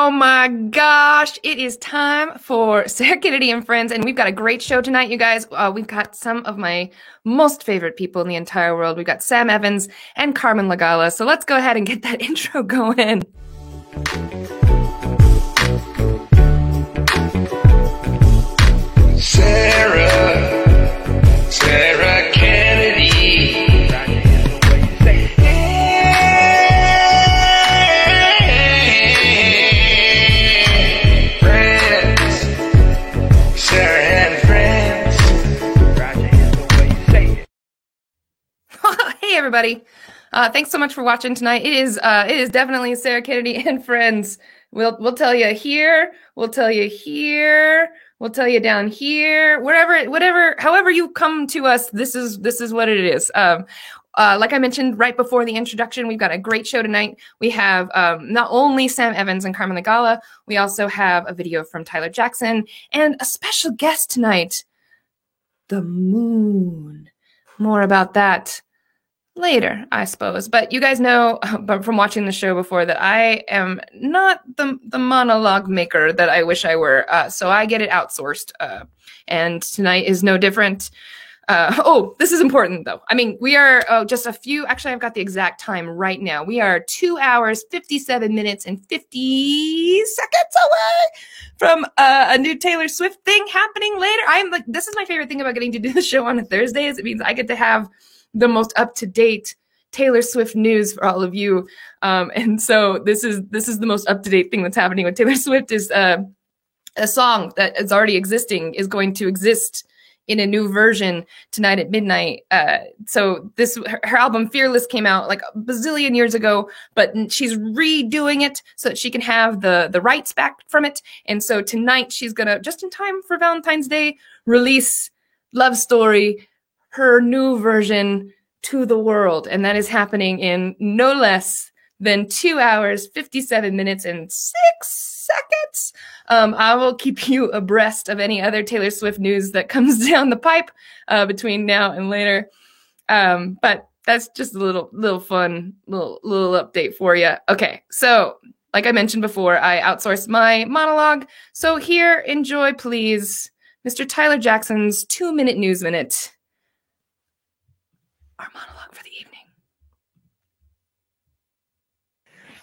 Oh my gosh, it is time for Sarah Kennedy and Friends, and we've got a great show tonight, you guys. We've got some of my most favorite people in the entire world. We've got Sam Evans and Carmen Lagala. So let's go ahead and get that intro going. Sarah Kennedy. Friends. Sarah and Friends. Hey everybody. Thanks so much for watching tonight. It is definitely Sarah Kennedy and Friends. We'll tell you here, we'll tell you here, we'll tell you down here, whatever, however you come to us, this is what it is. Like I mentioned right before the introduction, we've got a great show tonight. We have not only Sam Evans and Carmen Lagala, we also have a video from Tyler Jackson and a special guest tonight, the moon. More about that later, I suppose. But you guys know from watching the show before that I am not the monologue maker that I wish I were. So I get it outsourced. And tonight is no different. This is important though. I mean, we are actually I've got the exact time right now. We are 2 hours, 57 minutes and 50 seconds away from a new Taylor Swift thing happening later. This is my favorite thing about getting to do the show on a Thursday is it means I get to have the most up-to-date Taylor Swift news for all of you. And so this is the most up-to-date thing that's happening with Taylor Swift is a song that is already existing is going to exist in a new version tonight at midnight. So her album Fearless came out like a bazillion years ago, but she's redoing it so that she can have the rights back from it. And so tonight she's gonna, just in time for Valentine's Day, release Love Story, her new version, to the world. And that is happening in no less than 2 hours, 57 minutes and 6 seconds. I will keep you abreast of any other Taylor Swift news that comes down the pipe between now and later. But that's just a little fun, little update for you. Okay, so like I mentioned before, I outsourced my monologue. So here, enjoy, please, Mr. Tyler Jackson's 2-minute news minute. Our monologue for the evening.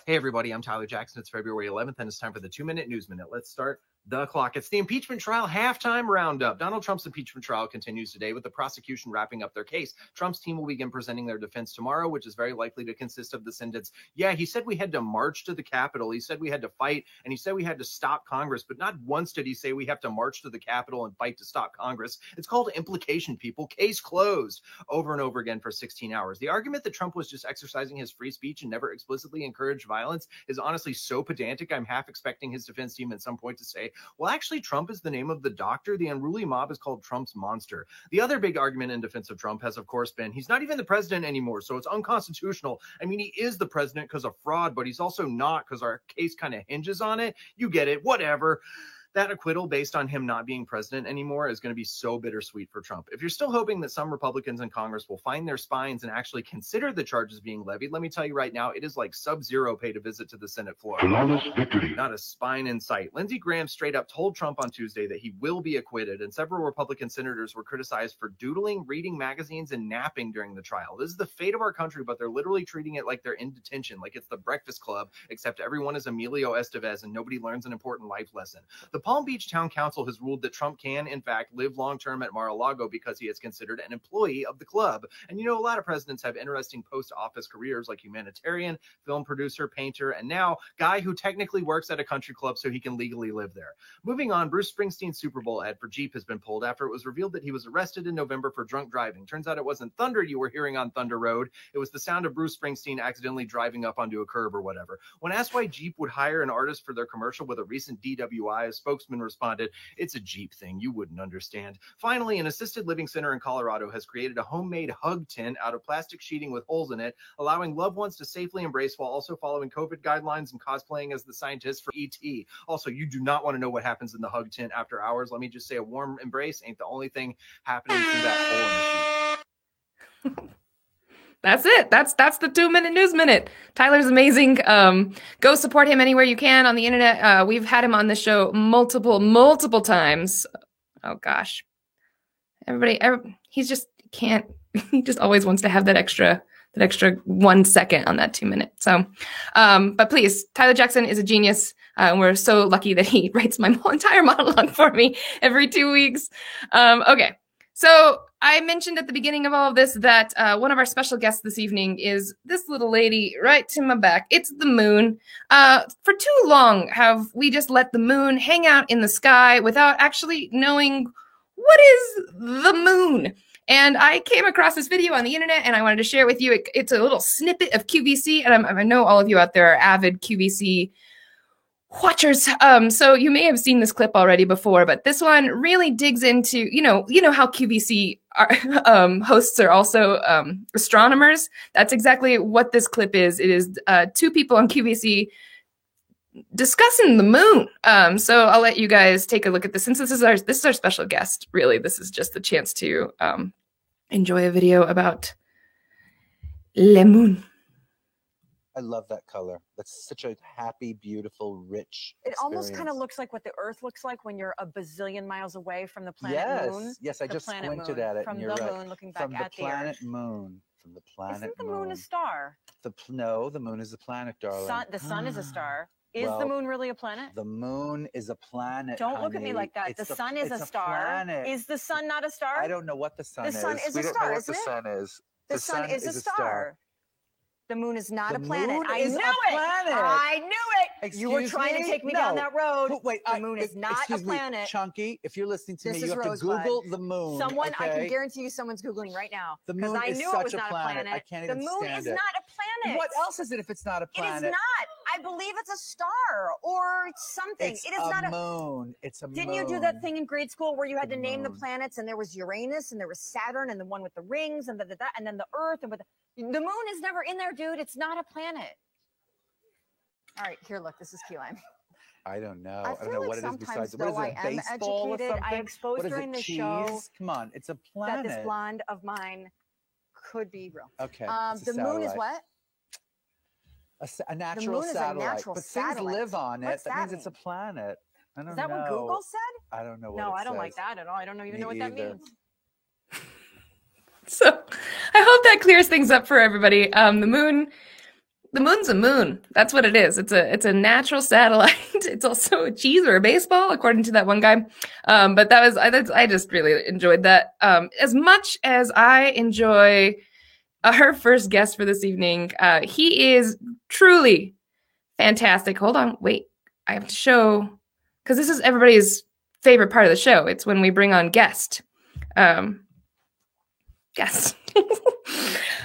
Hey everybody, I'm Tyler Jackson. It's February 11th and it's time for the 2-minute news minute. Let's start the clock. It's the impeachment trial halftime roundup. Donald Trump's impeachment trial continues today with the prosecution wrapping up their case. Trump's team will begin presenting their defense tomorrow, which is very likely to consist of the sentence. Yeah, he said we had to march to the Capitol. He said we had to fight, and he said we had to stop Congress, but not once did he say we have to march to the Capitol and fight to stop Congress. It's called implication, people. Case closed. Over and over again for 16 hours. The argument that Trump was just exercising his free speech and never explicitly encouraged violence is honestly so pedantic. I'm half expecting his defense team at some point to say, well, actually, Trump is the name of the doctor. The unruly mob is called Trump's monster. The other big argument in defense of Trump has, of course, been he's not even the president anymore, so it's unconstitutional. I mean, he is the president because of fraud, but he's also not because our case kind of hinges on it. You get it, whatever. That acquittal based on him not being president anymore is going to be so bittersweet for Trump. If you're still hoping that some Republicans in Congress will find their spines and actually consider the charges being levied, let me tell you right now, it is like sub-zero pay to visit to the Senate floor. Flawless victory. Not a spine in sight. Lindsey Graham straight up told Trump on Tuesday that he will be acquitted, and several Republican senators were criticized for doodling, reading magazines, and napping during the trial. This is the fate of our country, but they're literally treating it like they're in detention, like it's the Breakfast Club, except everyone is Emilio Estevez and nobody learns an important life lesson. The Palm Beach Town Council has ruled that Trump can, in fact, live long-term at Mar-a-Lago because he is considered an employee of the club. And you know, a lot of presidents have interesting post-office careers like humanitarian, film producer, painter, and now guy who technically works at a country club so he can legally live there. Moving on, Bruce Springsteen's Super Bowl ad for Jeep has been pulled after it was revealed that he was arrested in November for drunk driving. Turns out it wasn't thunder you were hearing on Thunder Road. It was the sound of Bruce Springsteen accidentally driving up onto a curb or whatever. When asked why Jeep would hire an artist for their commercial with a recent DWI, a spokesman responded, "It's a Jeep thing. You wouldn't understand." Finally, an assisted living center in Colorado has created a homemade hug tent out of plastic sheeting with holes in it, allowing loved ones to safely embrace while also following COVID guidelines and cosplaying as the scientists for ET. Also, you do not want to know what happens in the hug tent after hours. Let me just say a warm embrace ain't the only thing happening through that hole in the sheet. That's it. That's the 2-minute news minute. Tyler's amazing. Go support him anywhere you can on the internet. We've had him on the show multiple times. Oh gosh, he's just can't. He just always wants to have that extra 1 second on that 2 minute. So, but please, Tyler Jackson is a genius. And we're so lucky that he writes my entire monologue for me every 2 weeks. Okay. So I mentioned at the beginning of all of this that one of our special guests this evening is this little lady right to my back. It's the moon. For too long have we just let the moon hang out in the sky without actually knowing what is the moon. And I came across this video on the internet and I wanted to share it with you. It's a little snippet of QVC. And I know all of you out there are avid QVC watchers. So you may have seen this clip already before, but this one really digs into, you know how QVC hosts are also astronomers. That's exactly what this clip is. It is two people on QVC discussing the moon. So I'll let you guys take a look at this. Since this is our special guest, really, this is just the chance to enjoy a video about le moon. I love that color. That's such a happy, beautiful, rich It experience. almost kind of looks like what the Earth looks like when you're a bazillion miles away from the planet Moon. Yes, I The just planet squinted Moon, at it, from and you're the right. moon looking back From the at the planet Earth. Moon. From the planet Isn't the moon a star? No, the moon is a planet, darling. The sun is a star. Is Well, the moon really a planet? The moon is a planet. Don't look at me honey. like that. It's The sun is it's a star. Planet. Is the sun not a star? I don't know what the sun is. The sun is we a don't star, know what isn't the it? sun is. The sun is a star. The moon is not The a planet. moon I is knew a it. planet. I knew it. You were Excuse trying me? to take me No. down that road. Wait, the moon is not a excuse me, planet. Chunky, if you're listening to This me, is you have Rosebud. to Google the moon. Someone, I can okay? guarantee you someone's Googling right now. The Because moon I is knew such it was a not planet. a planet. I can't the even moon stand is it. not a planet. What else is it if it's not a It planet? is not. I believe it's a star or something. It's it is not a moon. It's a Didn't moon. you do that thing in grade school where you had The to name the moon. planets and there was Uranus and there was Saturn and the one with the rings and and then the Earth and the moon is never in there, dude. It's not a planet. All right, here, look. This is key lime. I don't know. I I don't feel know like what it is sometimes, besides. What is though, it? I am Baseball or educated. I something? exposed What is during it? the Cheese? show Come on, it's a that planet. this blonde of mine could be real. Okay. it's The a moon is satellite. what? A natural moon is a satellite. natural But things satellite. live on it. What's that that means it's a mean? planet. I don't Is that know. what Google said? I don't know what No, it I don't says. like that at all. I don't even Me know what that either. means. So I hope that clears things up for everybody. The moon's a moon. That's what it is. It's a natural satellite. It's also a cheese or a baseball, according to that one guy. But I just really enjoyed that. As much as I enjoy our first guest for this evening, he is truly fantastic. Hold on, wait. I have to show, because this is everybody's favorite part of the show. It's when we bring on guest. Guest.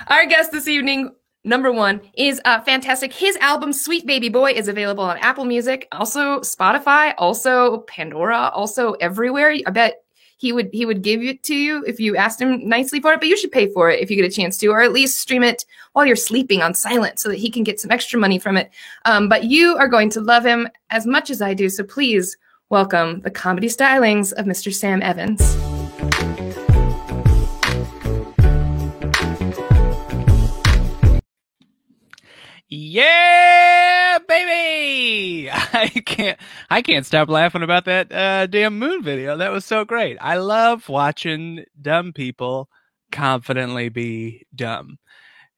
Our guest this evening, number one, is fantastic. His album Sweet Baby Boy is available on Apple Music, also Spotify, also Pandora, also everywhere. I bet he would give it to you if you asked him nicely for it, but you should pay for it if you get a chance to, or at least stream it while you're sleeping on silent so that he can get some extra money from it. But you are going to love him as much as I do, so please welcome the comedy stylings of Mr. Sam Evans. Yeah, baby! I can't stop laughing about that damn moon video. That was so great. I love watching dumb people confidently be dumb.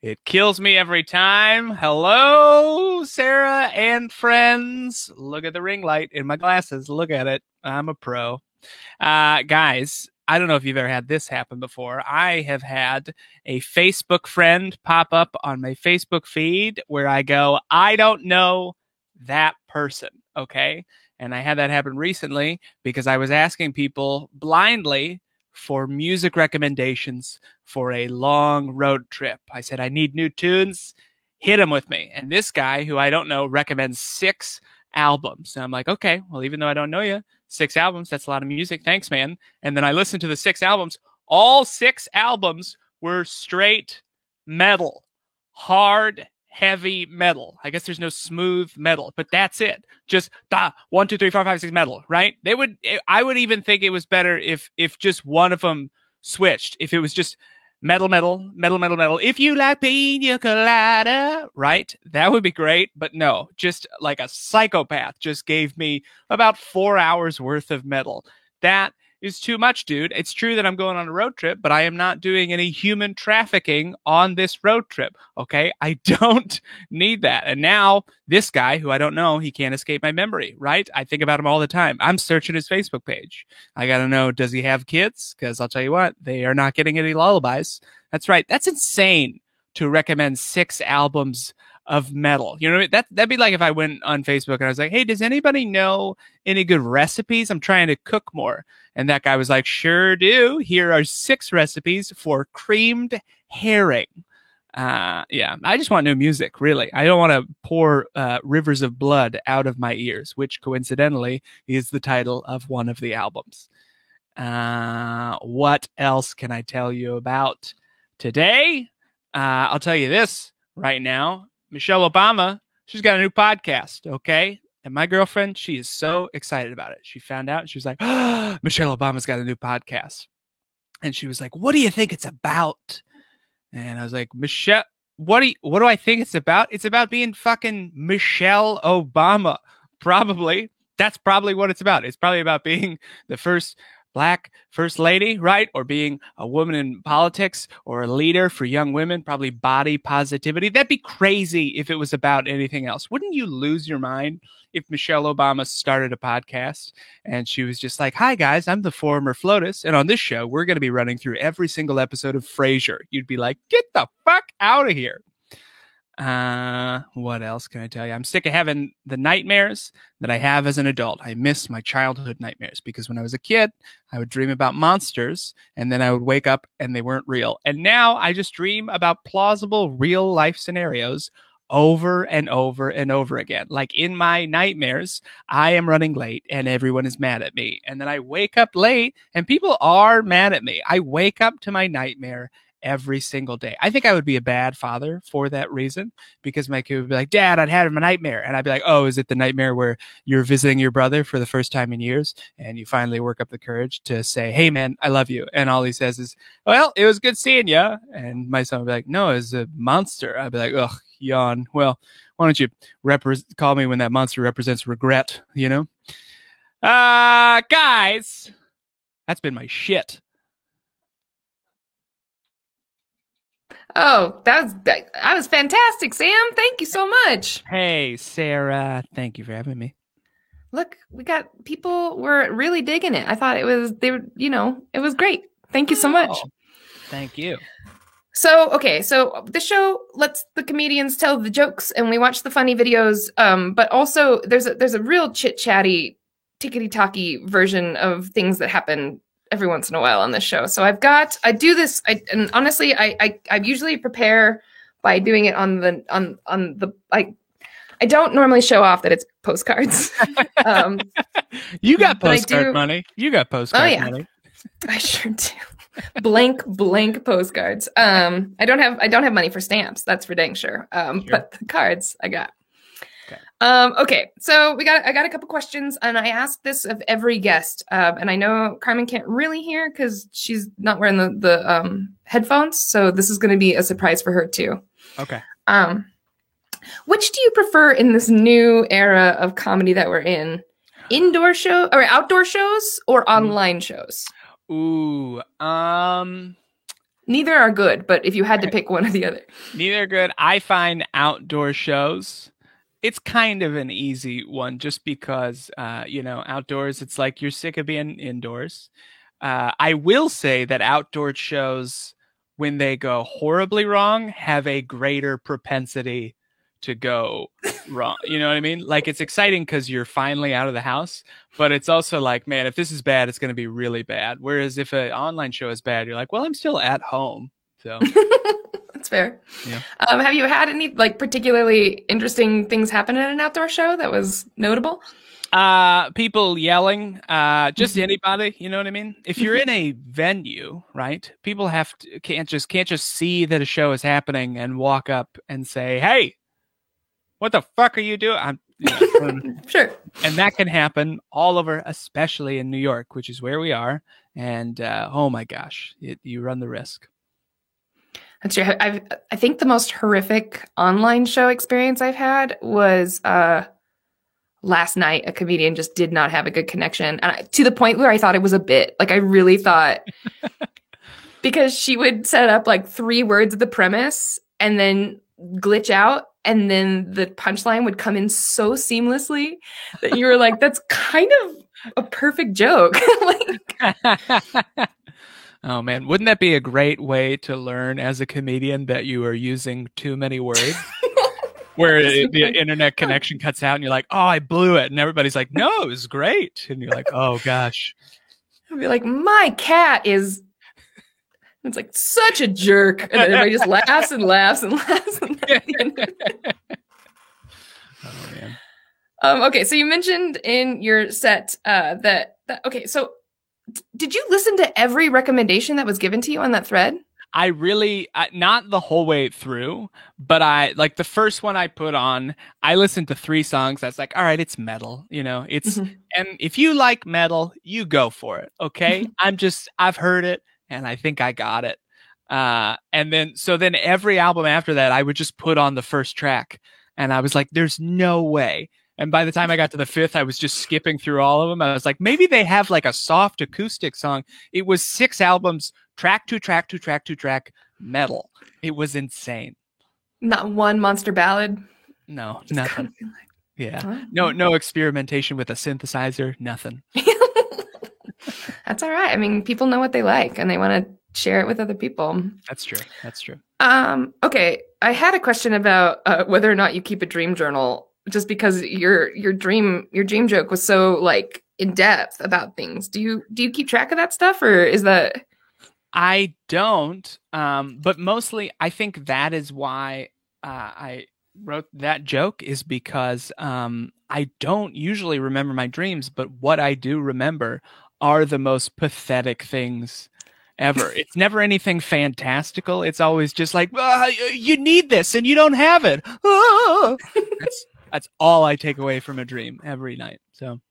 It kills me every time. Hello, Sarah and friends. Look at the ring light in my glasses. Look at it. I'm a pro. Guys, I don't know if you've ever had this happen before. I have had a Facebook friend pop up on my Facebook feed where I go, I don't know that person, okay? And I had that happen recently because I was asking people blindly for music recommendations for a long road trip. I said, I need new tunes. Hit them with me. And this guy, who I don't know, recommends 6 albums. And I'm like, okay, well, even though I don't know you, 6 albums, that's a lot of music. Thanks, man. And then I listened to the 6 albums. All 6 albums were straight metal, hard, heavy metal. I guess there's no smooth metal, but that's it. Just 1, 2, 3, 4, 5, 6 metal, right? I would even think it was better if just one of them switched. If it was just Metal, metal, metal, metal, metal. If you like pina colada, right? That would be great. But no, just like a psychopath just gave me about 4 hours worth of metal. That is too much, dude. It's true that I'm going on a road trip, but I am not doing any human trafficking on this road trip. Okay. I don't need that. And now this guy who I don't know, he can't escape my memory, right? I think about him all the time. I'm searching his Facebook page. I got to know, does he have kids? Because I'll tell you what, they are not getting any lullabies. That's right. That's insane to recommend 6 albums of metal. You know what I mean? That'd be like if I went on Facebook and I was like, hey, does anybody know any good recipes? I'm trying to cook more. And that guy was like, sure do. Here are 6 recipes for creamed herring. Yeah, I just want new music, really. I don't want to pour rivers of blood out of my ears, which coincidentally is the title of one of the albums. What else can I tell you about today? I'll tell you this right now. Michelle Obama, she's got a new podcast, okay? And my girlfriend, she is so excited about it. She found out, and she was like, oh, Michelle Obama's got a new podcast. And she was like, what do you think it's about? And I was like, Michelle, what do I think it's about? It's about being fucking Michelle Obama. Probably. That's probably what it's about. It's probably about being the first Black first lady, right? Or being a woman in politics or a leader for young women, probably body positivity. That'd be crazy if it was about anything else. Wouldn't you lose your mind if Michelle Obama started a podcast and she was just like, hi guys, I'm the former FLOTUS. And on this show, we're going to be running through every single episode of Frasier. You'd be like, get the fuck out of here. What else can I tell you? I'm sick of having the nightmares that I have as an adult. I miss my childhood nightmares because when I was a kid, I would dream about monsters and then I would wake up and they weren't real. And now I just dream about plausible real life scenarios over and over and over again. Like in my nightmares, I am running late and everyone is mad at me. And then I wake up late and people are mad at me. I wake up to my nightmare every single day. I think I would be a bad father for that reason, because my kid would be like, Dad, I'd had a nightmare. And I'd be like, oh, is it the nightmare where you're visiting your brother for the first time in years and you finally work up the courage to say, hey, man, I love you. And all he says is, well, it was good seeing you. And my son would be like, no, it's a monster. I'd be like, ugh, yawn. Well, why don't you call me when that monster represents regret, you know? Guys, that's been my shit. Oh, that was fantastic, Sam. Thank you so much. Hey, Sarah. Thank you for having me. Look, we got people were really digging it. I thought it was it was great. Thank you so much. Oh, thank you. So the show lets the comedians tell the jokes and we watch the funny videos. But also there's a real chit-chatty, tickety-talky version of things that happen every once in a while on this show. So I usually prepare by doing it on the I don't normally show off that it's postcards. You got postcard money. You got postcard money. I sure do. blank postcards. I don't have money for stamps. That's for dang sure. Sure. But the cards I got. Okay, so I got a couple questions, and I asked this of every guest, and I know Carmen can't really hear because she's not wearing the headphones, so this is going to be a surprise for her too. Okay. Which do you prefer in this new era of comedy that we're in? Indoor show or outdoor shows or online shows? Ooh, neither are good, but if you had to pick one or the other. Neither are good. I find outdoor shows, it's kind of an easy one just because, outdoors, it's like you're sick of being indoors. I will say that outdoor shows, when they go horribly wrong, have a greater propensity to go wrong. You know what I mean? Like, it's exciting because you're finally out of the house, but it's also like, man, if this is bad, it's going to be really bad. Whereas if an online show is bad, you're like, well, I'm still at home. So that's fair. Yeah. Have you had any particularly interesting things happen at an outdoor show that was notable? People yelling, just anybody, you know what I mean? If you're in a venue, right? People can't just see that a show is happening and walk up and say, hey, what the fuck are you doing? Sure. And that can happen all over, especially in New York, which is where we are. And oh my gosh, you run the risk. That's true. I think the most horrific online show experience I've had was last night. A comedian just did not have a good connection, and to the point where I thought it was a bit. Like I really thought, because she would set up like 3 words of the premise and then glitch out, and then the punchline would come in so seamlessly that you were like, "That's kind of a perfect joke." Like, Oh man, wouldn't that be a great way to learn as a comedian that you are using too many words? Where the internet connection cuts out and you're like, "Oh, I blew it." And everybody's like, "No, it was great." And you're like, "Oh gosh." I'd be like, "My cat is," it's like, "such a jerk." And then everybody just laughs and laughs and laughs. Oh man. Okay, so you mentioned in your set that okay, so did you listen to every recommendation that was given to you on that thread? I really, not the whole way through, but I like the first one I put on, I listened to 3 songs. That's like, all right, it's metal, it's, and if you like metal, you go for it. Okay. I've heard it and I think I got it. And then every album after that, I would just put on the first track and I was like, there's no way. And by the time I got to the 5th, I was just skipping through all of them. I was like, maybe they have like a soft acoustic song. It was 6 albums, track to track to track to track, metal. It was insane. Not one monster ballad? No, nothing. Yeah. No experimentation with a synthesizer, nothing. That's all right. I mean, people know what they like and they want to share it with other people. That's true. Okay. I had a question about whether or not you keep a dream journal, just because your dream joke was so like in depth about things. Do you keep track of that stuff, or is that? I don't, but mostly I think that is why I wrote that joke, is because I don't usually remember my dreams, but what I do remember are the most pathetic things ever. It's never anything fantastical. It's always just like, you need this and you don't have it. That's all I take away from a dream every night. So,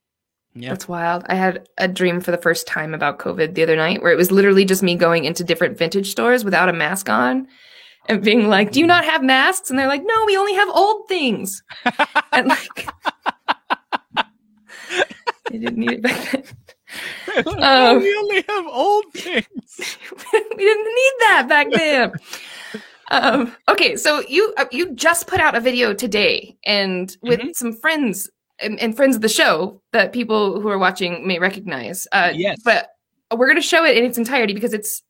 yeah. That's wild. I had a dream for the first time about COVID the other night, where it was literally just me going into different vintage stores without a mask on and being like, "Do you not have masks?" And they're like, "No, we only have old things." And like, I didn't need it back then. We only have old things. We didn't need that back then. Okay, so you just put out a video today, and with some friends and friends of the show that people who are watching may recognize. Yes, but we're going to show it in its entirety because it's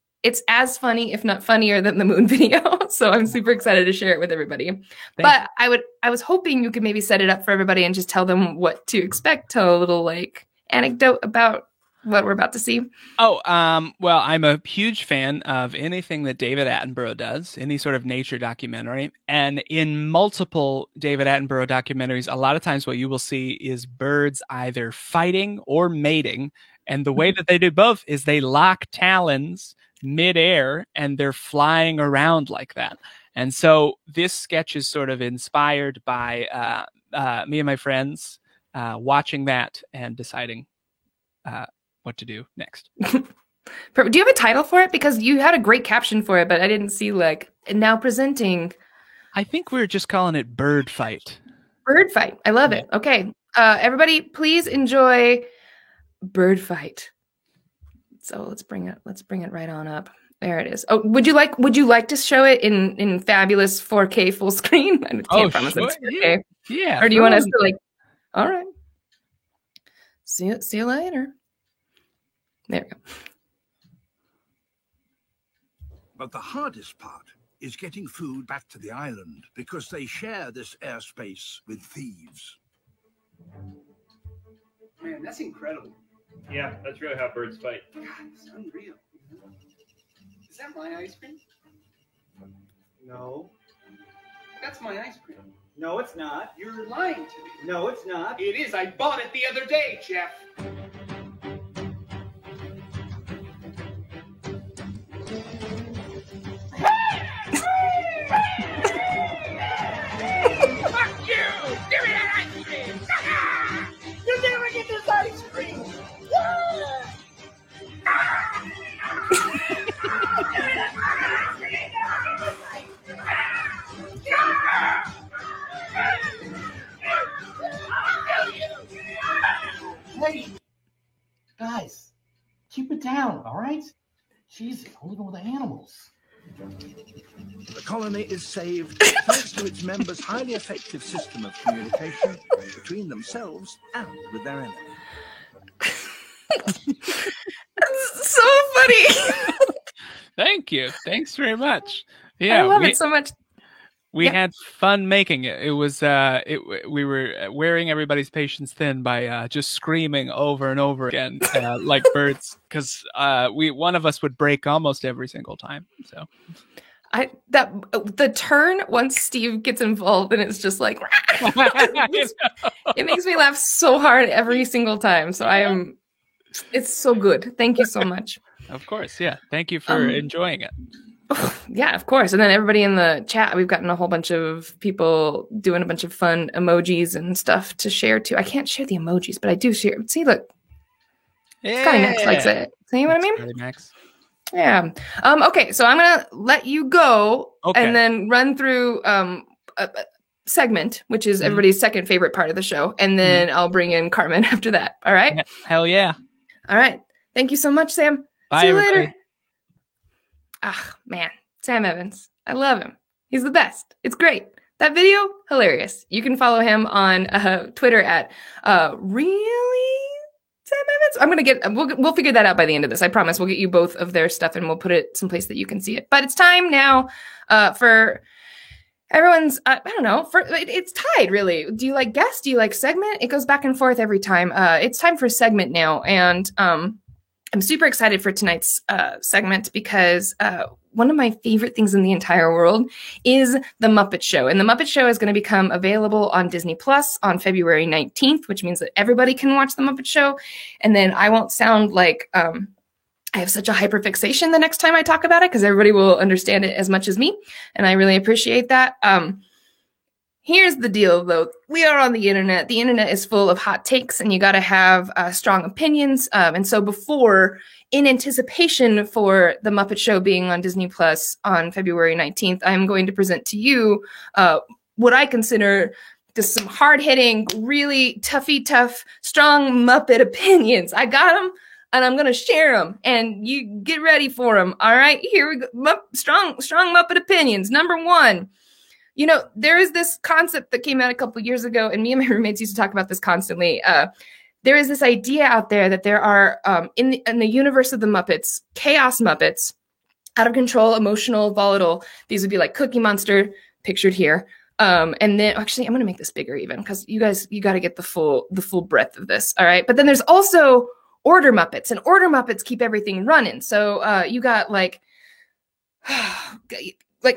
as funny, if not funnier, than the moon video. So I'm super excited to share it with everybody. But I was hoping you could maybe set it up for everybody and just tell them what to expect. Tell a little like anecdote about what we're about to see. Well, I'm a huge fan of anything that David Attenborough does, any sort of nature documentary. And in multiple David Attenborough documentaries, a lot of times what you will see is birds either fighting or mating. And the way that they do both is they lock talons midair and they're flying around like that. And so this sketch is sort of inspired by me and my friends watching that and deciding what to do next. Do you have a title for it? Because you had a great caption for it, but I didn't see like, and now presenting. I think we're just calling it Bird Fight. Bird Fight. I love it. Okay. Everybody, please enjoy Bird Fight. So let's bring it right on up. There it is. Oh, would you like to show it in fabulous 4K full screen? I can't promise sure. it's 4K. Yeah. Or do you want us to like, all right. See you later. There we go. But the hardest part is getting food back to the island, because they share this airspace with thieves. Man, that's incredible. Yeah, that's really how birds fight. God, it's unreal. Is that my ice cream? No. That's my ice cream. No, it's not. You're lying to me. No, it's not. It is. I bought it the other day, Jeff. Fuck you! Give me that ice cream! You'll never get this ice cream! it down, all right? Jeez, I'm living with the animals. The colony is saved thanks to its members' highly effective system of communication between themselves and with their enemy. That's so funny. Thank you. Thanks very much. Yeah, I love it so much. We had fun making it. It was we were wearing everybody's patience thin by just screaming over and over again like birds, because one of us would break almost every single time. So the turn once Steve gets involved, and it's just like it makes me laugh so hard every single time. So it's so good. Thank you so much. Of course, yeah. Thank you for enjoying it. Yeah, of course. And then everybody in the chat, we've gotten a whole bunch of people doing a bunch of fun emojis and stuff to share too. I can't share the emojis, but I do share. See, look. Yeah. Scotty Max likes it. See what I mean? Scotty Max. Yeah. Okay, so I'm gonna let you go Okay. and then run through a segment, which is everybody's second favorite part of the show, and then I'll bring in Carmen after that. All right? Hell yeah. All right. Thank you so much, Sam. Bye, See you everybody. later. Ah, man. Sam Evans. I love him. He's the best. It's great. That video, hilarious. You can follow him on Twitter at really Sam Evans. I'm gonna get. We'll figure that out by the end of this. I promise. We'll get you both of their stuff and we'll put it someplace that you can see it. But it's time now for everyone's. I don't know. It's tied really. Do you like guest? Do you like segment? It goes back and forth every time. It's time for segment now, and I'm super excited for tonight's segment because one of my favorite things in the entire world is The Muppet Show. And The Muppet Show is going to become available on Disney Plus on February 19th, which means that everybody can watch The Muppet Show. And then I won't sound like I have such a hyperfixation the next time I talk about it, because everybody will understand it as much as me. And I really appreciate that. Here's the deal, though. We are on the internet. The internet is full of hot takes, and you got to have strong opinions. And so in anticipation for The Muppet Show being on Disney Plus on February 19th, I'm going to present to you what I consider just some hard-hitting, really tough, strong Muppet opinions. I got them, and I'm going to share them, and you get ready for them. All right, here we go. Strong Muppet opinions. Number one. You know, there is this concept that came out a couple years ago, and me and my roommates used to talk about this constantly. There is this idea out there that there are, in the universe of the Muppets, chaos Muppets, out of control, emotional, volatile. These would be like Cookie Monster, pictured here. And then, actually, I'm going to make this bigger even, because you got to get the full breadth of this. All right. But then there's also Order Muppets, and Order Muppets keep everything running. So you got like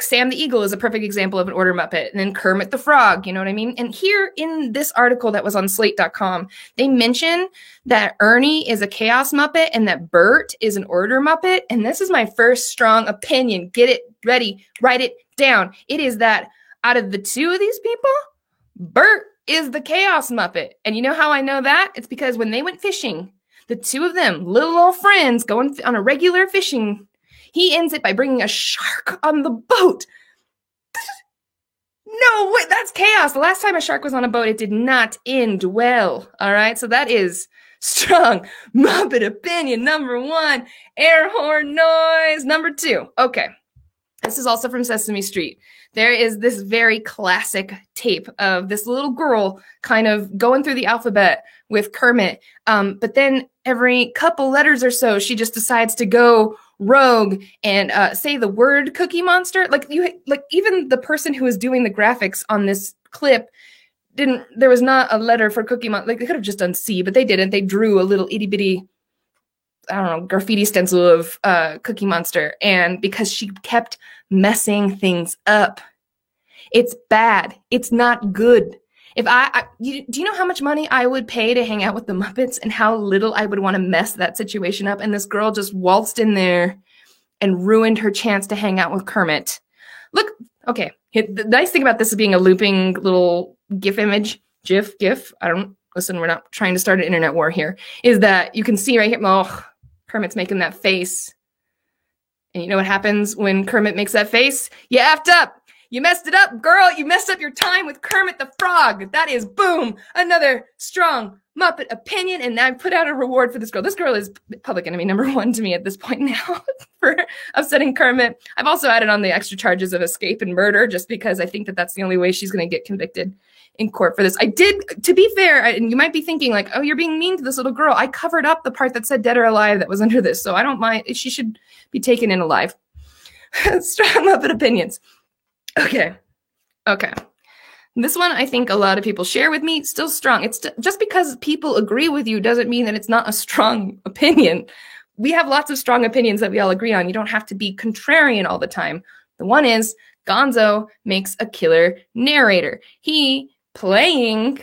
Sam the Eagle is a perfect example of an Order Muppet, and then Kermit the Frog, you know what I mean? And here in this article that was on slate.com, they mention that Ernie is a Chaos Muppet and that Bert is an Order Muppet. And this is my first strong opinion. Get it ready, write it down. It is that out of the two of these people, Bert is the Chaos Muppet. And you know how I know that? It's because when they went fishing, the two of them, little old friends going on a regular fishing, he ends it by bringing a shark on the boat. No, wait, that's chaos. The last time a shark was on a boat, it did not end well. All right, so that is strong Muppet opinion. Number one, air horn noise. Number two, okay. This is also from Sesame Street. There is this very classic tape of this little girl kind of going through the alphabet with Kermit. But then every couple letters or so, she just decides to go rogue and say the word Cookie Monster. Like even the person who was doing the graphics on this clip there was not a letter for Cookie Monster. Like they could have just done C, but they didn't. They drew a little itty bitty, I don't know, graffiti stencil of Cookie Monster. And because she kept messing things up, it's bad. It's not good. If do you know how much money I would pay to hang out with the Muppets and how little I would want to mess that situation up? And this girl just waltzed in there and ruined her chance to hang out with Kermit. Look, okay. The nice thing about this is being a looping little GIF image, GIF. Listen, we're not trying to start an internet war here. Is that you can see right here, oh, Kermit's making that face. And you know what happens when Kermit makes that face? You effed up. You messed it up, girl. You messed up your time with Kermit the Frog. That is, boom, another strong Muppet opinion. And I put out a reward for this girl. This girl is public enemy number 1 to me at this point now for upsetting Kermit. I've also added on the extra charges of escape and murder just because I think that that's the only way she's going to get convicted in court for this. I did, to be fair, and you might be thinking like, oh, you're being mean to this little girl. I covered up the part that said dead or alive that was under this. So I don't mind. She should be taken in alive. Strong Muppet opinions. Okay. This one, I think a lot of people share with me, still strong. It's just because people agree with you doesn't mean that it's not a strong opinion. We have lots of strong opinions that we all agree on. You don't have to be contrarian all the time. The one is Gonzo makes a killer narrator. He, playing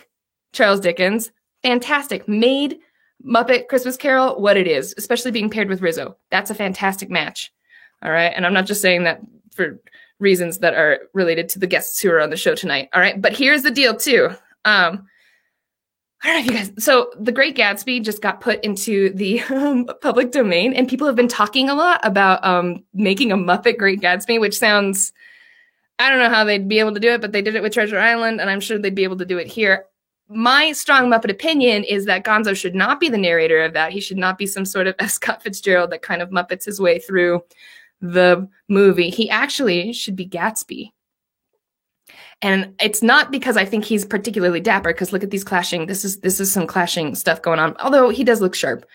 Charles Dickens, fantastic. Made Muppet Christmas Carol what it is, especially being paired with Rizzo. That's a fantastic match. All right. And I'm not just saying that for reasons that are related to the guests who are on the show tonight. All right. But here's the deal too. I don't know if you guys, so The Great Gatsby just got put into the public domain, and people have been talking a lot about making a Muppet Great Gatsby, which sounds, I don't know how they'd be able to do it, but they did it with Treasure Island, and I'm sure they'd be able to do it here. My strong Muppet opinion is that Gonzo should not be the narrator of that. He should not be some sort of S. Scott Fitzgerald that kind of Muppets his way through the movie. He actually should be Gatsby. And it's not because I think he's particularly dapper, because look at these clashing. This is some clashing stuff going on, although he does look sharp.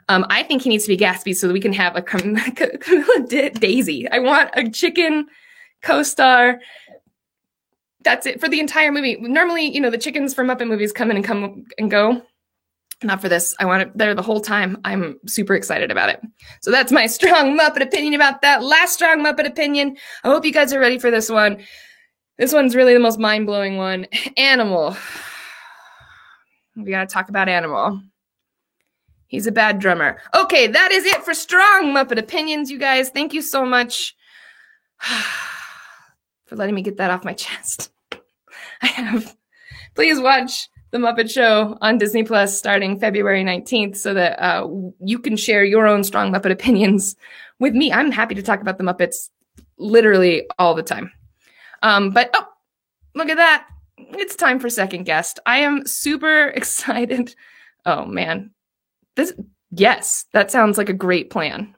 I think he needs to be Gatsby so that we can have a Camilla Daisy. I want a chicken co-star. That's it for the entire movie. Normally, the chickens from Muppet movies come in and come and go. Not for this. I want it there the whole time. I'm super excited about it. So that's my strong Muppet opinion about that. Last strong Muppet opinion. I hope you guys are ready for this one. This one's really the most mind-blowing one. Animal. We gotta talk about Animal. He's a bad drummer. Okay, that is it for strong Muppet opinions, you guys. Thank you so much for letting me get that off my chest. Please watch The Muppet Show on Disney Plus starting February 19th so that you can share your own strong Muppet opinions with me. I'm happy to talk about the Muppets literally all the time. But look at that. It's time for second guest. I am super excited. Oh man. Yes, that sounds like a great plan.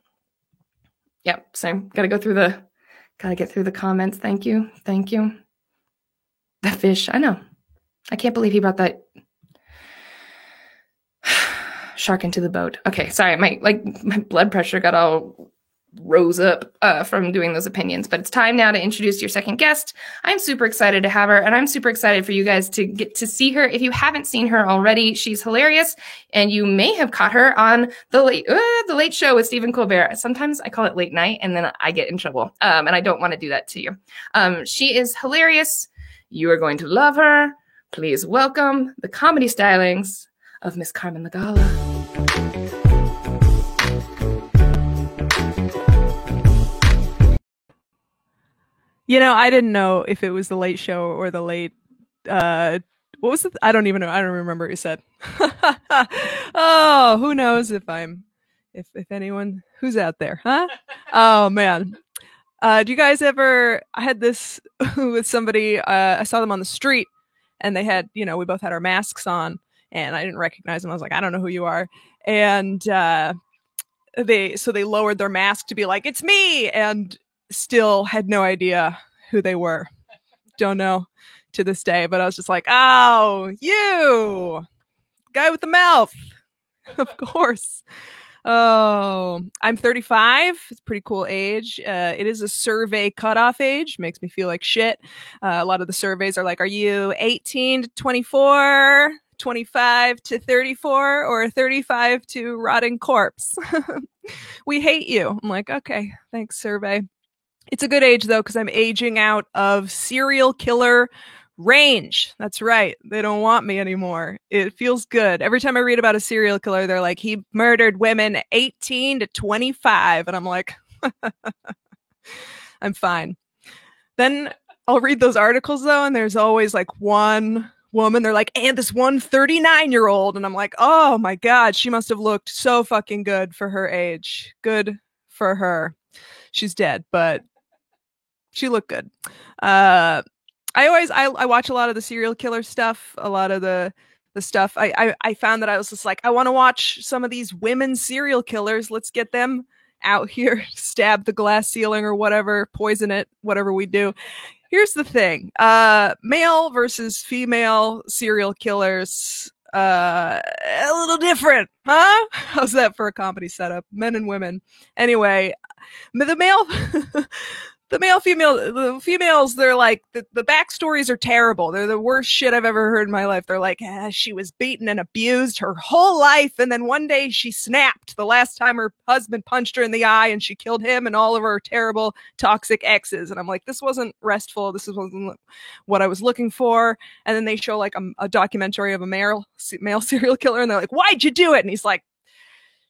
Yep. So gotta get through the comments. Thank you. The fish. I know. I can't believe he brought that shark into the boat. Okay, sorry, my blood pressure got all rose up from doing those opinions. But it's time now to introduce your second guest. I'm super excited to have her, and I'm super excited for you guys to get to see her. If you haven't seen her already, she's hilarious, and you may have caught her on the Late Show with Stephen Colbert. Sometimes I call it late night, and then I get in trouble, and I don't want to do that to you. She is hilarious. You are going to love her. Please welcome the comedy stylings of Miss Carmen Lagala. I didn't know if it was the Late Show or the late, what was it? I don't even know. I don't remember what you said. Oh, who knows if anyone who's out there, huh? Oh man. Do you guys ever, I had this with somebody, I saw them on the street and they had, we both had our masks on and I didn't recognize them. I was like, I don't know who you are. And they lowered their mask to be like, it's me. And still had no idea who they were. Don't know to this day, but I was just like, oh, you guy with the mouth. Of course. Oh, I'm 35. It's a pretty cool age. It is a survey cutoff age. Makes me feel like shit. A lot of the surveys are like, are you 18 to 24, 25 to 34, or 35 to rotting corpse? We hate you. I'm like, okay, thanks, survey. It's a good age, though, because I'm aging out of serial killer range. That's right. They don't want me anymore. It feels good. Every time I read about a serial killer, they're like, he murdered women 18 to 25. And I'm like, I'm fine. Then I'll read those articles, though, and there's always like one woman. They're like, and this one 39-year-old. And I'm like, oh, my God, she must have looked so fucking good for her age. Good for her. She's dead, but She looked good. I watch a lot of the serial killer stuff, a lot of the stuff. I found that I was just like, I want to watch some of these women serial killers. Let's get them out here, stab the glass ceiling or whatever, poison it, whatever we do. Here's the thing. Male versus female serial killers, a little different, huh? How's that for a comedy setup? Men and women. Anyway, the females, they're like, the backstories are terrible. They're the worst shit I've ever heard in my life. They're like, she was beaten and abused her whole life, and then one day she snapped the last time her husband punched her in the eye, and she killed him and all of her terrible, toxic exes. And I'm like, this wasn't restful. This wasn't what I was looking for. And then they show like a documentary of a male serial killer, and they're like, why'd you do it? And he's like,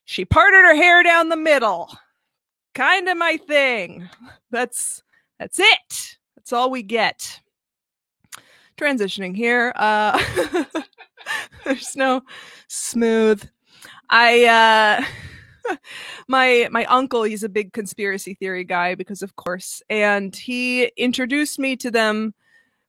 she parted her hair down the middle. Kind of my thing. That's it. That's all we get. Transitioning here. There's no smooth. My uncle, he's a big conspiracy theory guy because of course, and he introduced me to them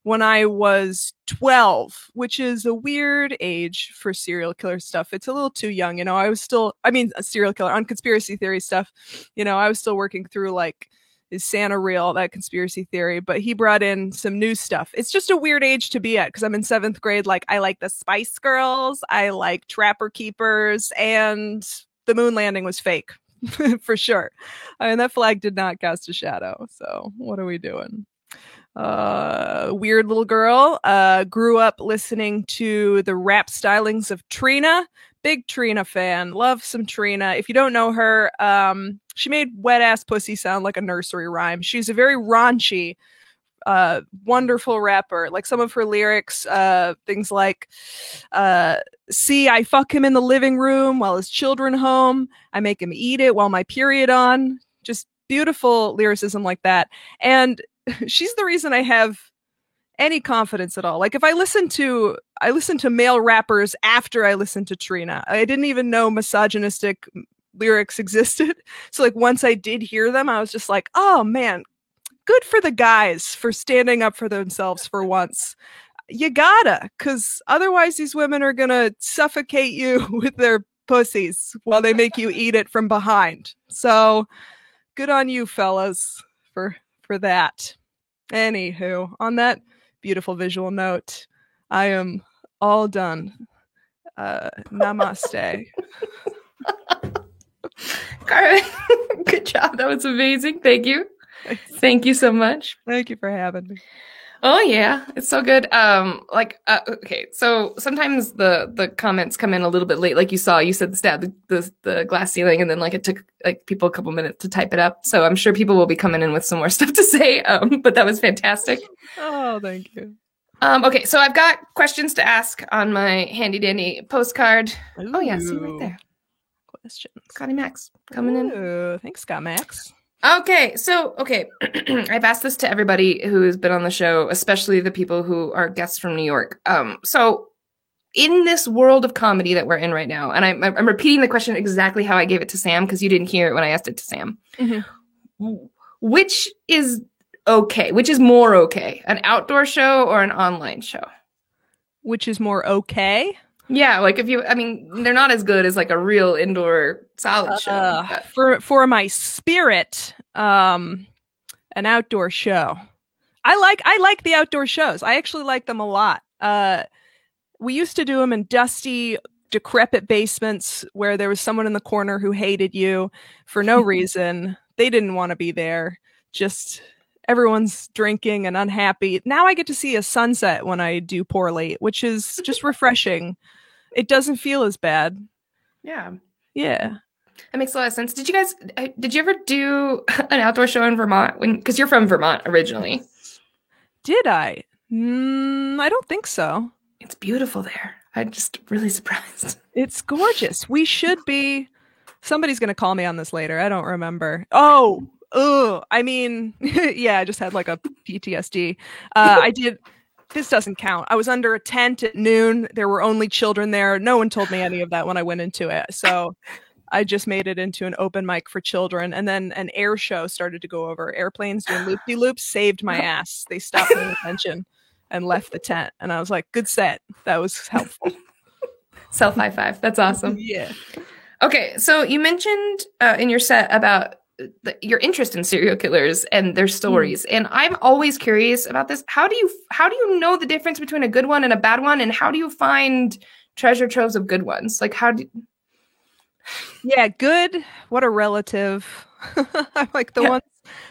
when I was 12, which is a weird age for serial killer stuff. It's a little too young, you know. A serial killer on conspiracy theory stuff. You know, I was still working through like, is Santa real? That conspiracy theory. But he brought in some new stuff. It's just a weird age to be at because I'm in 7th grade. Like, I like the Spice Girls, I like Trapper Keepers, and the moon landing was fake for sure. I mean, that flag did not cast a shadow. So what are we doing? Weird little girl, grew up listening to the rap stylings of Trina. Big Trina fan. Love some Trina. If you don't know her, she made Wet Ass Pussy sound like a nursery rhyme. She's a very raunchy, wonderful rapper. Like some of her lyrics, things like, see, I fuck him in the living room while his children home. I make him eat it while my period on. Just beautiful lyricism like that. And she's the reason I have any confidence at all. Like if I listen to male rappers after I listened to Trina. I didn't even know misogynistic lyrics existed. So like once I did hear them, I was just like, oh man, good for the guys for standing up for themselves for once. You gotta, because otherwise these women are gonna suffocate you with their pussies while they make you eat it from behind. So good on you fellas for that. Anywho, on that beautiful visual note, I am all done. Namaste. Carmen, good job. That was amazing. Thank you. Thank you so much. Thank you for having me. Oh yeah, it's so good. Okay, so sometimes the comments come in a little bit late, like you said the glass ceiling, and then like it took like people a couple minutes to type it up. So I'm sure people will be coming in with some more stuff to say. But that was fantastic. Oh, thank you. Okay, so I've got questions to ask on my handy dandy postcard. Ooh. Oh yeah, see right there. Questions. Scotty Max coming in. Thanks, Scott Max. Okay, so I've asked this to everybody who has been on the show, especially the people who are guests from New York. So in this world of comedy that we're in right now, and I'm repeating the question exactly how I gave it to Sam because you didn't hear it when I asked it to Sam. Mm-hmm. Which is okay? Which is more okay? An outdoor show or an online show? Which is more okay? Yeah, like they're not as good as like a real indoor solid show. For my spirit, an outdoor show. I like the outdoor shows. I actually like them a lot. We used to do them in dusty, decrepit basements where there was someone in the corner who hated you for no reason. They didn't want to be there. Just everyone's drinking and unhappy. Now I get to see a sunset when I do poorly, which is just refreshing. It doesn't feel as bad. Yeah. Yeah. That makes a lot of sense. Did you ever do an outdoor show in Vermont? Because you're from Vermont originally. Did I? I don't think so. It's beautiful there. I'm just really surprised. It's gorgeous. We should be. Somebody's going to call me on this later. I don't remember. I mean, yeah, I just had like a PTSD. I did. This doesn't count. I was under a tent at noon. There were only children there. No one told me any of that when I went into it. So I just made it into an open mic for children, and then an air show started to go over. Airplanes doing loop-de-loops saved my ass. They stopped paying attention and left the tent, and I was like, good set. That was helpful. Self high five. That's awesome. Yeah. Okay, so you mentioned in your set about your interest in serial killers and their stories, and I'm always curious about this. How do you know the difference between a good one and a bad one, and how do you find treasure troves of good ones? Like, how do? Yeah, good. What a relative. I'm like the ones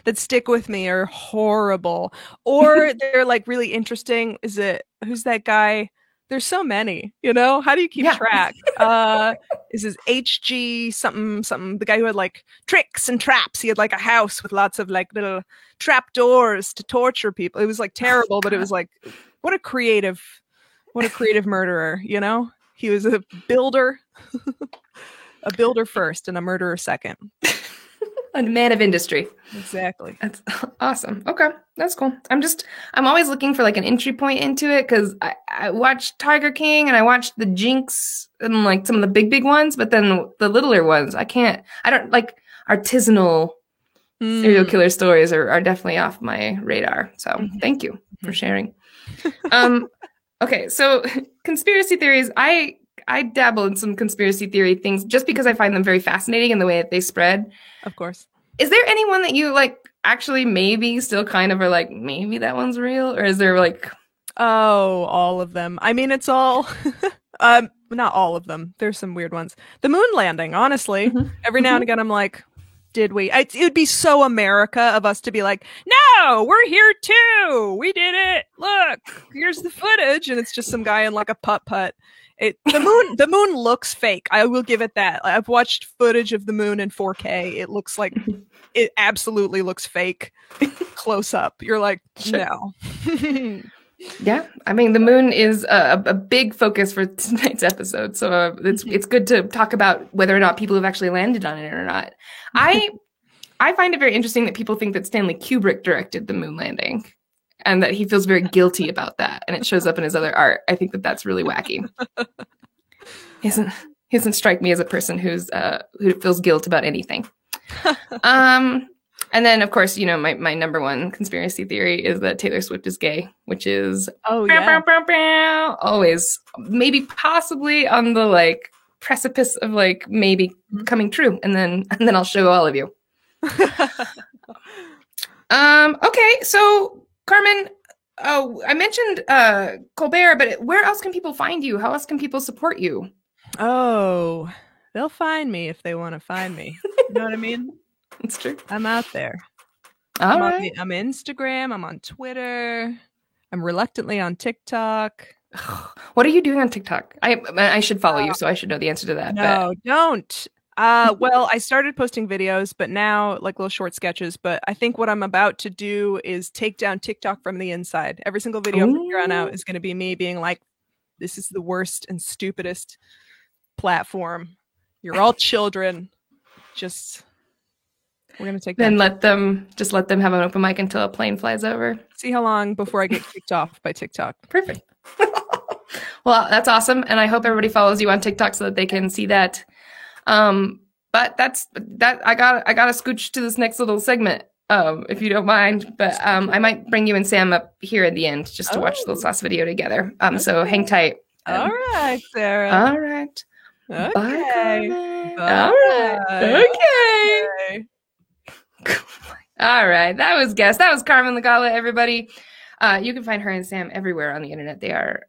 that stick with me are horrible, or they're like really interesting. Who's that guy? There's so many, you know? How do you keep track? Is his HG something, the guy who had like tricks and traps. He had like a house with lots of like little trap doors to torture people. It was like terrible, but it was like, what a creative murderer, you know? He was a builder, a builder first and a murderer second. A man of industry. Exactly. That's awesome. Okay, that's cool. I'm always looking for like an entry point into it, because I watched Tiger King and I watched the Jinx and like some of the big ones, but then the littler ones, I don't like artisanal serial killer stories are definitely off my radar. So thank you for sharing. Okay, so conspiracy theories. I dabble in some conspiracy theory things just because I find them very fascinating in the way that they spread. Of course. Is there anyone that you like actually maybe still kind of are like, maybe that one's real? Or is there like... Oh, all of them. I mean, it's all... not all of them. There's some weird ones. The moon landing, honestly. Every now and again, I'm like, did we? It would be so America of us to be like, no, we're here too. We did it. Look, here's the footage. And it's just some guy in like a putt-putt. The moon looks fake. I will give it that. I've watched footage of the moon in 4K. It looks like it absolutely looks fake close up. You're like, no. Yeah, I mean, the moon is a big focus for tonight's episode, so it's good to talk about whether or not people have actually landed on it or not. I find it very interesting that people think that Stanley Kubrick directed the moon landing, and that he feels very guilty about that, and it shows up in his other art. I think that that's really wacky. He doesn't strike me as a person who feels guilt about anything. And then, of course, you know, my number one conspiracy theory is that Taylor Swift is gay, which is always maybe possibly on the like precipice of like maybe coming true, and then I'll show all of you. Okay, so Carmen, I mentioned Colbert, but where else can people find you? How else can people support you? Oh, they'll find me if they want to find me. You know what I mean? It's true. I'm out there. I'm on Instagram. I'm on Twitter. I'm reluctantly on TikTok. What are you doing on TikTok? I should follow you, so I should know the answer to that. No, don't. Well, I started posting videos, but now like little short sketches. But I think what I'm about to do is take down TikTok from the inside. Every single video from here on out is going to be me being like, "This is the worst and stupidest platform. You're all children. We're gonna take then that. let them have an open mic until a plane flies over. See how long before I get kicked off by TikTok. Perfect. Well, that's awesome, and I hope everybody follows you on TikTok so that they can see that. But that's that. I gotta scooch to this next little segment, if you don't mind. But I might bring you and Sam up here at the end just to watch this last video together. So hang tight. All right, Sarah. All right. Okay. Bye, Carmen. Bye. All right. Okay. All right. That was Carmen Lagala, everybody. You can find her and Sam everywhere on the internet. They are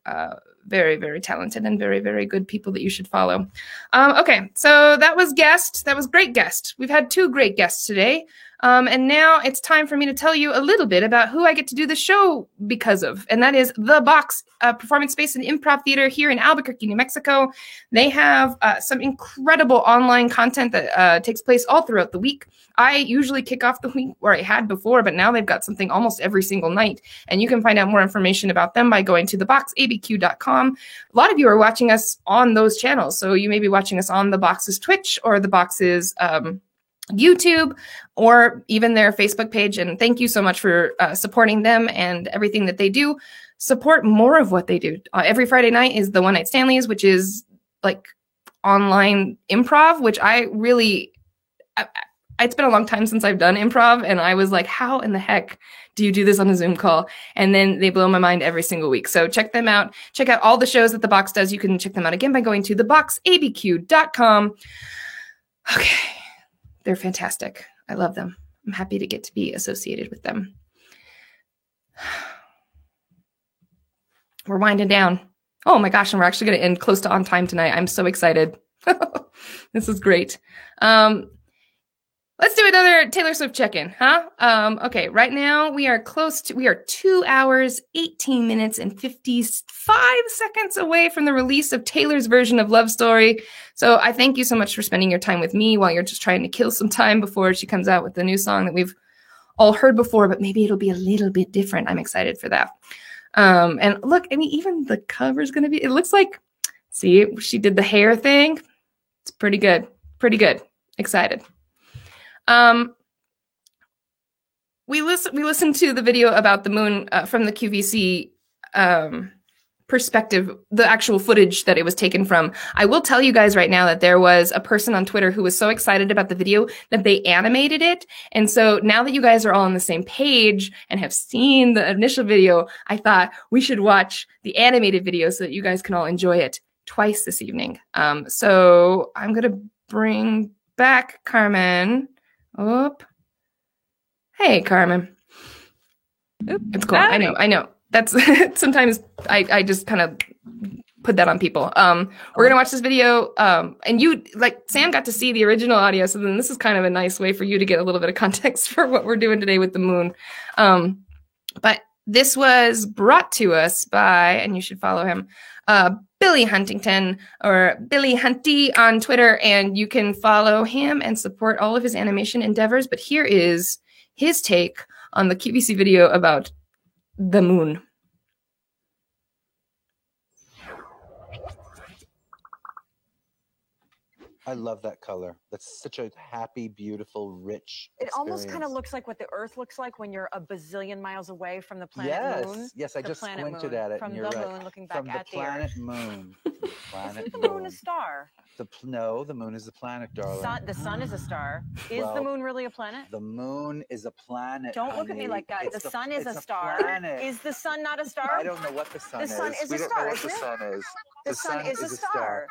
very, very talented and very, very good people that you should follow. Okay, so that was guest. That was great guest. We've had 2 great guests today. And now it's time for me to tell you a little bit about who I get to do the show because of. And that is The Box, performance space and improv theater here in Albuquerque, New Mexico. They have some incredible online content that takes place all throughout the week. I usually kick off the week where I had before, but now they've got something almost every single night. And you can find out more information about them by going to theboxabq.com. A lot of you are watching us on those channels. So you may be watching us on The Box's Twitch or The Box's YouTube, or even their Facebook page. And thank you so much for supporting them and everything that they do. Support more of what they do. Every Friday night is the One Night Stanleys, which is like online improv, which I really, it's been a long time since I've done improv, and I was like, how in the heck do you do this on a Zoom call? And then they blow my mind every single week. So check them out. Check out all the shows that The Box does. You can check them out again by going to theboxabq.com. Okay. They're fantastic. I love them. I'm happy to get to be associated with them. We're winding down. Oh my gosh, and we're actually going to end close to on time tonight. I'm so excited. This is great. Let's do another Taylor Swift check-in, huh? Okay, right now we are 2 hours, 18 minutes, and 55 seconds away from the release of Taylor's version of Love Story. So I thank you so much for spending your time with me while you're just trying to kill some time before she comes out with the new song that we've all heard before, but maybe it'll be a little bit different. I'm excited for that. And look, I mean, even the cover's going to be, it looks like, see, she did the hair thing. It's pretty good. Pretty good. Excited. We listened to the video about the moon from the QVC perspective, the actual footage that it was taken from. I will tell you guys right now that there was a person on Twitter who was so excited about the video that they animated it. And so now that you guys are all on the same page and have seen the initial video, I thought we should watch the animated video so that you guys can all enjoy it twice this evening. So I'm going to bring back Carmen. Oop. Hey, Carmen. Oop. It's cool. I know. That's sometimes I just kind of put that on people. We're going to watch this video. And you, like, Sam got to see the original audio. So then this is kind of a nice way for you to get a little bit of context for what we're doing today with the moon. But this was brought to us by, and you should follow him, Billy Huntington or Billy Hunty on Twitter, and you can follow him and support all of his animation endeavors. But here is his take on the QVC video about the moon. I love that color. That's such a happy, beautiful, rich It almost kind of experience. looks like what the Earth looks like when you're a bazillion miles away from the planet Yes, Moon. yes, I The just planet squinted Moon, at it, from and you're the right. moon looking back From the at the planet Earth. Moon. Planet Isn't the moon Moon. a star? No, the moon is the planet, darling. The sun is a star. Is the Well, moon really a planet? The moon is a planet. Don't look at me honey. like that. It's The sun is it's a star. planet. Is the sun not a star? I don't know what the sun is. The sun is We a don't star, know what isn't the it? sun is. The sun is a star.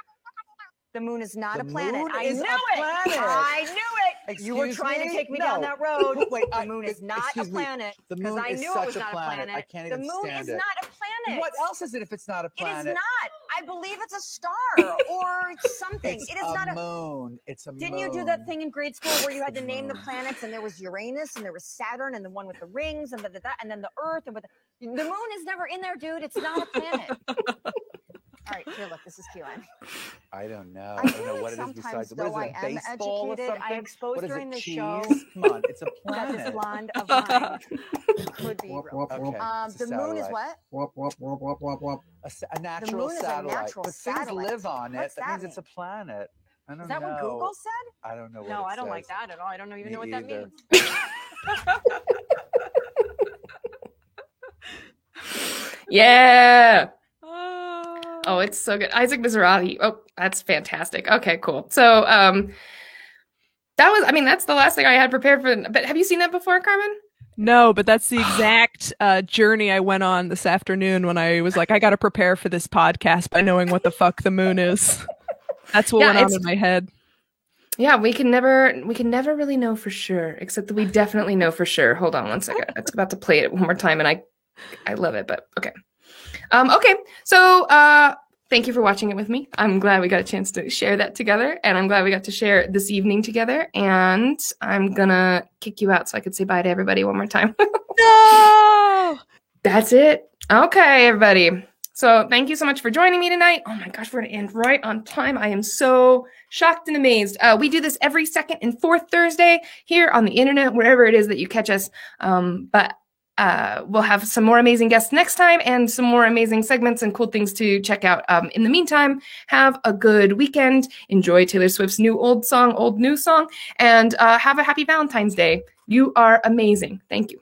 The moon is not The a planet. moon I is knew a it. planet. I knew it. You were Excuse trying to me? take me No. down that road. Wait, the moon is not a excuse me. planet. The Because moon I is knew it such was a not planet. a planet. I can't the even moon stand is it. not a planet. What else is it if it's not a planet? It is not. I believe it's a star or something. It's it is a not a moon. It's a moon. Didn't you do that thing in grade school where you had to name the planets and there was Uranus and there was Saturn and the one with the rings and and then the Earth and with the moon is never in there, dude. It's not a planet. All right, here, look, this is key lime. I don't know. I I don't feel know like what it is sometimes, besides. though, What is it? I am Baseball or educated. I something? exposed What is during it? the Cheese? show Come on, it's a that planet. this blonde of mine could be real. Okay. it's a The moon is satellite. what? A natural moon is a satellite. natural but things satellite. live on it. What's that that means it's a mean? planet. I don't Is that know. what Google said? I don't know what No, it I don't like says. that at all. I don't even Me know what that either. means. Yeah. Oh, it's so good. Isaac Mizrahi. Oh, that's fantastic. Okay, cool. So, that's the last thing I had prepared for. But have you seen that before, Carmen? No, but that's the exact journey I went on this afternoon when I was like, I got to prepare for this podcast by knowing what the fuck the moon is. That's what went on in my head. Yeah, we can never really know for sure, except that we definitely know for sure. Hold on one second. It's about to play it one more time, and I love it, but okay. Okay, so thank you for watching it with me. I'm glad we got a chance to share that together, and I'm glad we got to share this evening together, and I'm gonna kick you out so I could say bye to everybody one more time. No! That's it. Okay, everybody. So thank you so much for joining me tonight. Oh my gosh, we're going to end right on time. I am so shocked and amazed. We do this every second and fourth Thursday here on the internet, wherever it is that you catch us. But we'll have some more amazing guests next time and some more amazing segments and cool things to check out. In the meantime, have a good weekend. Enjoy Taylor Swift's new old new song, and have a happy Valentine's Day. You are amazing. Thank you.